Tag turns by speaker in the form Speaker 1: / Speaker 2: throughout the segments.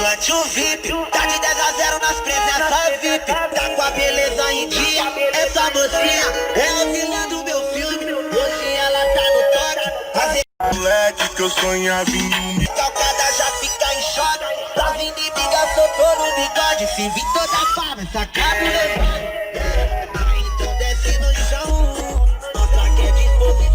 Speaker 1: slot o VIP, tá de 10 a 0 nas presenças VIP. Tá com a beleza em dia, essa mocinha é a vilã do meu filme. Hoje ela tá no toque, moleque que eu sonhava em calcada já fica em choque. As inimigas soltou no bigode, se vir toda fama, essa cabuleta. Então desce no chão, mostra que é disposição.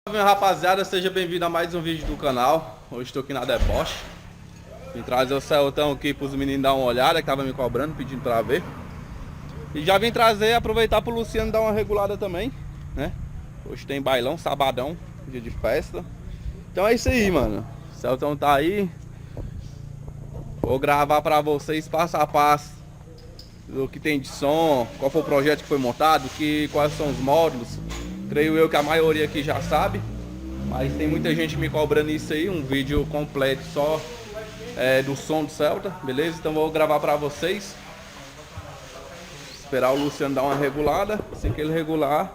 Speaker 2: Salve, rapaziada, seja bem-vindo a mais um vídeo do canal. Hoje estou aqui na Deboche. Vim trazer o Celtão aqui para os meninos dar uma olhada, que tava me cobrando, pedindo para ver. E já vim trazer, aproveitar para o Luciano dar uma regulada também, né? Hoje tem bailão, sabadão, dia de festa. Então é isso aí, mano. O Celtão tá aí. Vou gravar para vocês passo a passo do que tem de som, qual foi o projeto que foi montado, quais são os módulos. Creio eu que a maioria aqui já sabe, mas tem muita gente me cobrando isso aí, um vídeo completo só do som do Celta, beleza? Então vou gravar pra vocês. Esperar o Luciano dar uma regulada, assim que ele regular,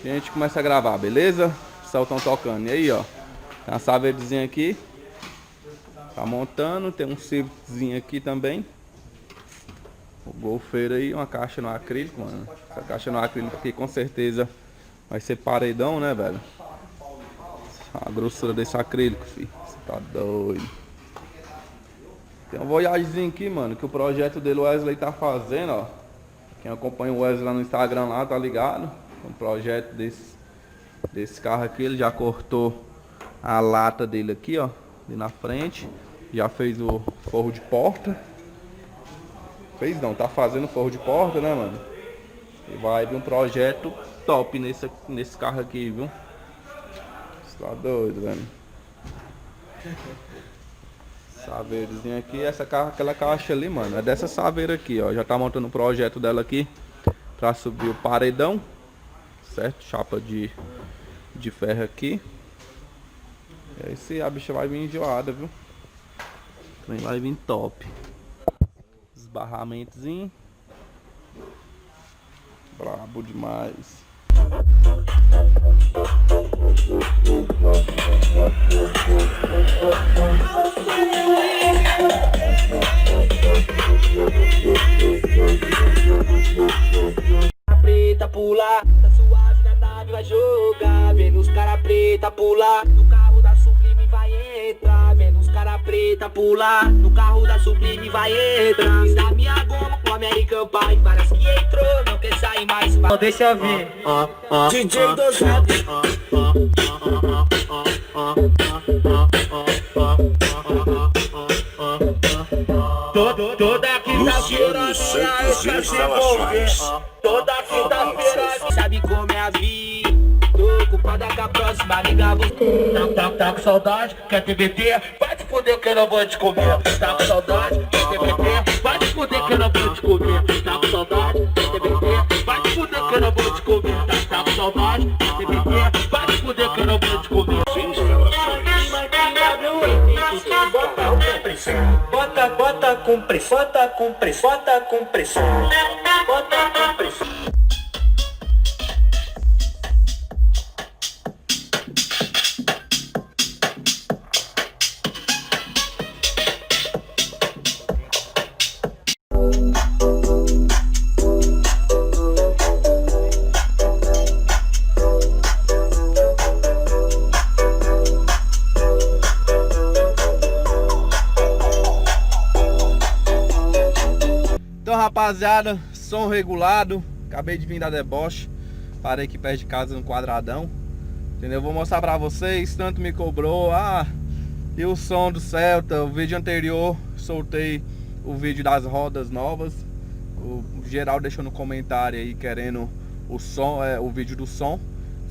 Speaker 2: a gente começa a gravar, beleza? O Celtão tocando. E aí, ó, tem uma saveirozinha aqui, tá montando, tem um Civiczinho aqui também. O golfeiro aí, uma caixa no acrílico, mano. Essa caixa no acrílico aqui com certeza vai ser paredão, né, velho? A grossura desse acrílico, filho. Você tá doido. Tem uma voyagezinha aqui, mano, que o projeto dele, o Wesley, tá fazendo, ó. Quem acompanha o Wesley lá no Instagram, lá, tá ligado? Um projeto desse carro aqui, ele já cortou a lata dele aqui, ó. Ali na frente. Já fez o forro de porta. Fez não, tá fazendo forro de porta, né, mano? E vai vir um projeto top nesse carro aqui, viu? Você tá doido, velho? Saveirozinho aqui, aquela caixa ali, mano, é dessa saveira aqui, ó. Já tá montando o projeto dela aqui pra subir o paredão, certo? Chapa de ferro aqui. E aí se a bicha vai vir enjoada, viu? Também vai vir top. Esbarramentozinho. Brabo demais.
Speaker 1: Preta pular, tá suave na nave, vai jogar. Vendo os cara preta pular, no carro da Sublime vai entrar. Vendo os cara preta pular, no carro da Sublime vai entrar. Da minha goma, o American Pie, várias que entrou, não quer sair mais. Deixa eu ver. DJ Dosado. Toda quinta-feira minha se envolver. Toda quinta-feira sabe como é a vida. Tô ocupada com a próxima amiga. Tá com saudade, quer TBT? Vai te foder que eu não vou te comer. Tá com saudade, quer TBT? Vai te foder que eu não vou te comer. Tá com saudade, quer TBT? Vai te foder que eu não vou te comer. Tá com saudade, quer TBT? Vai te foder que eu não vou te comer. Bota com pressão, bota com pressão, bota com pressão, bota com pressão.
Speaker 2: Então, rapaziada, som regulado. Acabei de vir da Deboche. Parei aqui perto de casa no quadradão. Entendeu? Vou mostrar pra vocês. Tanto me cobrou. E o som do Celta. O vídeo anterior soltei o vídeo das rodas novas. O geral deixou no comentário aí querendo o som, o vídeo do som,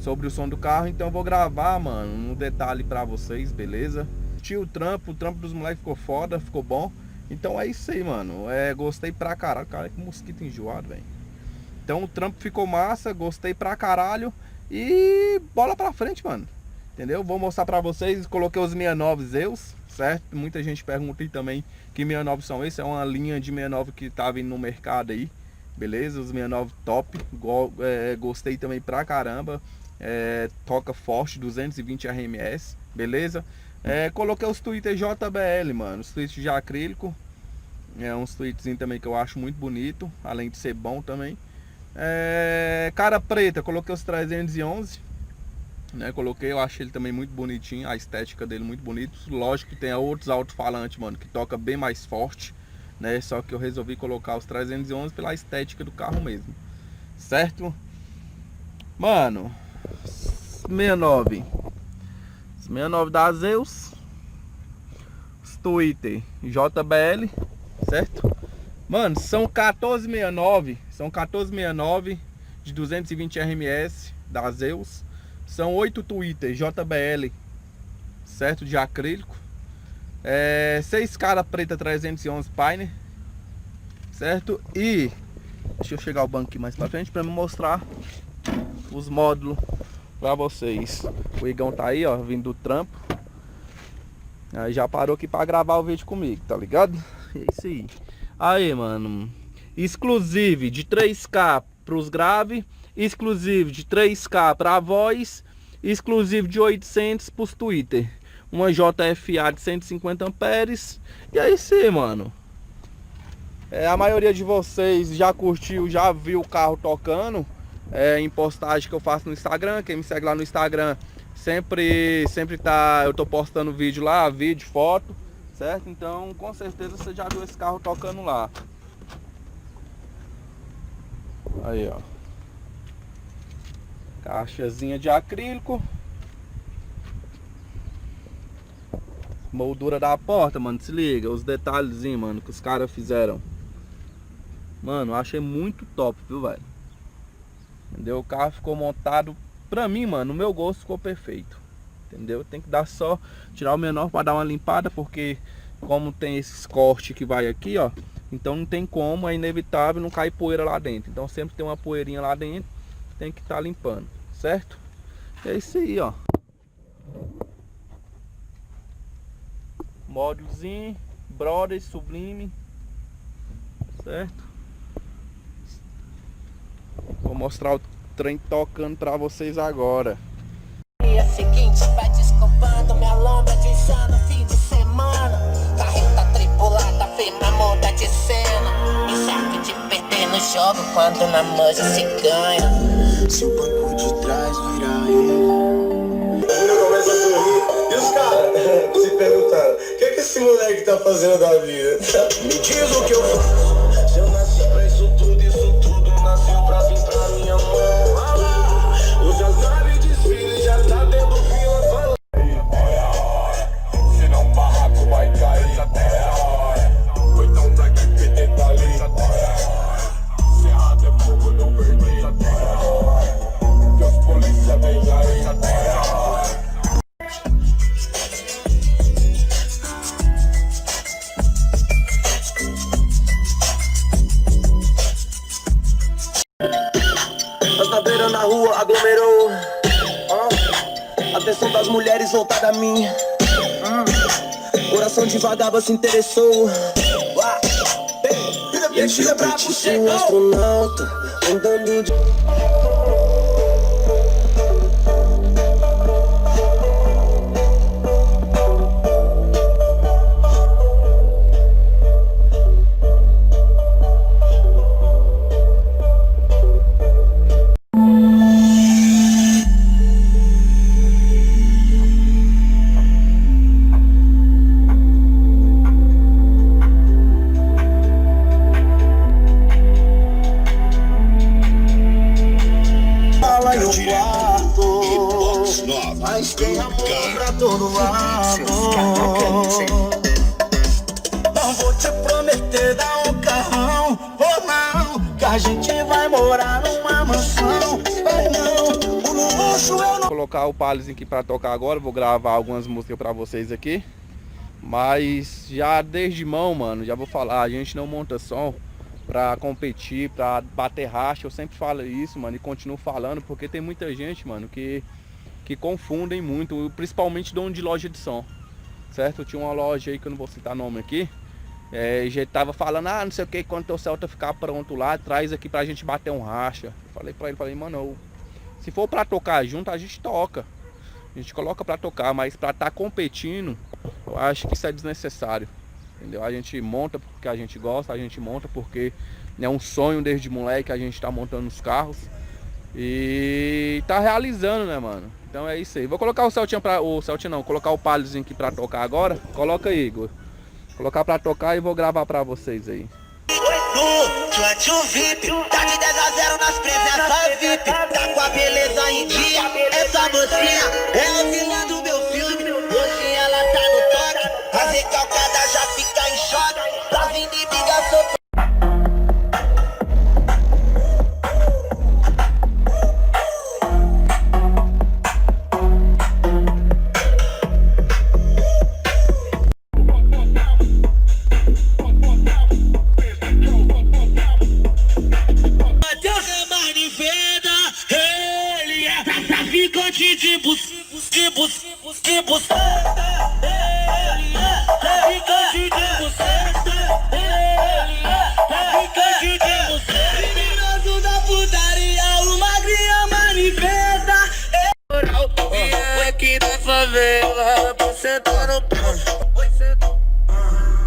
Speaker 2: sobre o som do carro. Então eu vou gravar, mano, um detalhe pra vocês, beleza? O trampo dos moleques ficou foda, ficou bom. Então é isso aí, mano. Gostei pra caralho. Cara, que mosquito enjoado, velho. Então o trampo ficou massa, gostei pra caralho. E bola pra frente, mano. Entendeu? Vou mostrar pra vocês. Coloquei os 69 Zeus, certo? Muita gente pergunta aí também que 69 são esses. É uma linha de 69 que tá vindo no mercado aí. beleza? Os 69 top, gostei também pra caramba. Toca forte, 220 RMS, beleza? Coloquei os tweets JBL, mano, os tweets de acrílico. Uns tweetzinhos também que eu acho muito bonito, além de ser bom também. Cara preta, coloquei os 311, né? Eu achei ele também muito bonitinho, a estética dele muito bonito. Lógico que tem outros alto-falantes, mano, que toca bem mais forte, né? Só que eu resolvi colocar os 311 pela estética do carro mesmo, certo? Mano, 69 da Zeus, os Twitter JBL, certo? Mano, são 1469 de 220 RMS da Zeus. São 8 Twitter JBL, certo? De acrílico. 6 cara preta 311 Pioneer, certo? E deixa eu chegar o banco aqui mais pra frente pra me mostrar os módulos pra vocês. O Igão tá aí, ó, vindo do trampo. Aí já parou aqui pra gravar o vídeo comigo, tá ligado? É isso aí. Aí, mano, exclusive de 3K pros grave, exclusivo de 3K pra voz, exclusivo de 800 pros Twitter. Uma JFA de 150 amperes. E é isso aí, mano. A maioria de vocês já curtiu, já viu o carro tocando em postagem que eu faço no Instagram. Quem me segue lá no Instagram sempre tá, eu tô postando vídeo lá, vídeo, foto, certo? Então com certeza você já viu esse carro tocando lá. Aí, ó, caixazinha de acrílico, moldura da porta, mano, se liga, os detalhezinhos, mano, que os caras fizeram. Mano, eu achei muito top, viu, velho? Entendeu? O carro ficou montado, pra mim, mano, o meu gosto ficou perfeito. Entendeu? Tem que dar só, tirar o menor pra dar uma limpada, porque como tem esses cortes que vai aqui, ó, então não tem como, é inevitável não cair poeira lá dentro. Então sempre tem uma poeirinha lá dentro, tem que estar limpando, certo? É isso aí, ó. Módulozinho, Brothers, Sublime, certo? Vou mostrar o trem tocando pra vocês agora.
Speaker 1: Dia seguinte vai desculpando minha lombra de insano fim de semana. Carreta tripulada, firma monta de cena. Incerto de perder no jogo quando na manja se ganha. Se o banco de trás virar ele.
Speaker 3: Começa a sorrir e os caras se perguntaram: o que esse moleque tá fazendo da vida? Me diz o que eu faço. Se eu nasci pra isso tudo nasceu pra vir pra minha mão. Os as naves desfile já tá tendo fila falando. Se não barraco vai cair até a hora. Ou então daqui que tenta ali. Cerrado é fogo, não perdi até a hora. Que os polícia vem aí até a hora. Na rua aglomerou, atenção das mulheres voltada a mim. Coração de vagaba se interessou. E a gente pra você, um astronauta andando de... Mas tem amor pra todo lado. Não vou te prometer dar um carrão, ou não, que a gente vai morar numa mansão. Não, o luxo eu não...
Speaker 2: Vou colocar o Paliozinho aqui pra tocar agora. Vou gravar algumas músicas pra vocês aqui. Mas já desde mão, mano, já vou falar, a gente não monta som pra competir, pra bater racha. Eu sempre falo isso, mano, e continuo falando, porque tem muita gente, mano, que confundem muito, principalmente dono de loja de som, certo? Eu tinha uma loja aí que eu não vou citar nome aqui, a gente tava falando, não sei o que, quando teu Celta ficar pronto lá, traz aqui pra gente bater um racha. Eu falei pra ele, mano, se for pra tocar junto, a gente toca. A gente coloca pra tocar, mas pra tá competindo, eu acho que isso é desnecessário. Entendeu? A gente monta porque a gente gosta, a gente monta porque é um sonho desde moleque, a gente tá montando os carros. E tá realizando, né, mano? Então é isso aí. Vou colocar o Celtinha colocar o Paliozinho aqui pra tocar agora. Coloca aí, Igor. Colocar pra tocar e vou gravar pra vocês aí.
Speaker 1: No VIP, tá de 10 a 0 nas presenças VIP. Tá com a beleza em dia. Essa mocinha é a vilã do meu filme. Hoje ela tá no toque. A recalcada já fica em choque. As inimigas sofrem. Traficante de buceta, ele é traficante de buceta, ele é traficante de buceta. Criminoso da putaria, o magrinha manifesta. E aqui da favela, você tá no pão.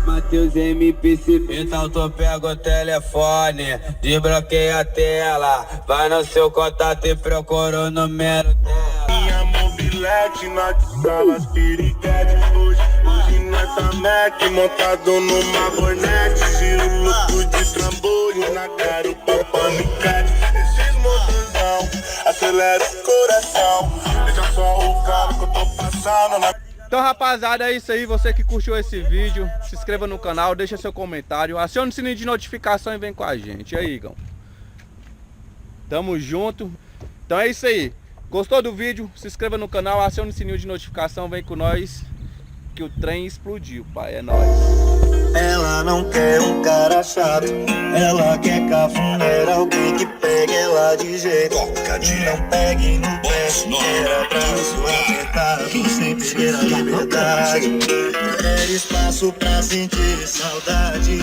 Speaker 4: Matheus MPC, então tu pega o telefone, desbloqueia a tela, vai no seu contato e procura o número dela.
Speaker 3: Minha mobilete na salas piriguete. Hoje nós tá Mac, montado numa Hornet. Giro louco de trambolho na garupa paniquete. Esses motorzão, acelera o coração. Deixa só o carro que eu tô passando na...
Speaker 2: Então, rapaziada, é isso aí. Você que curtiu esse vídeo, se inscreva no canal, deixa seu comentário, acione o sininho de notificação e vem com a gente. E aí, Igão? Tamo junto. Então é isso aí. Gostou do vídeo? Se inscreva no canal, acione o sininho de notificação, vem com nós, que o trem explodiu, pai. É nóis.
Speaker 1: Ela não quer um cara chato, ela quer cafuneira, alguém que pegue ela de jeito. Não pegue no pé, era braço apertado, sem perder a liberdade. Quer espaço pra sentir saudade.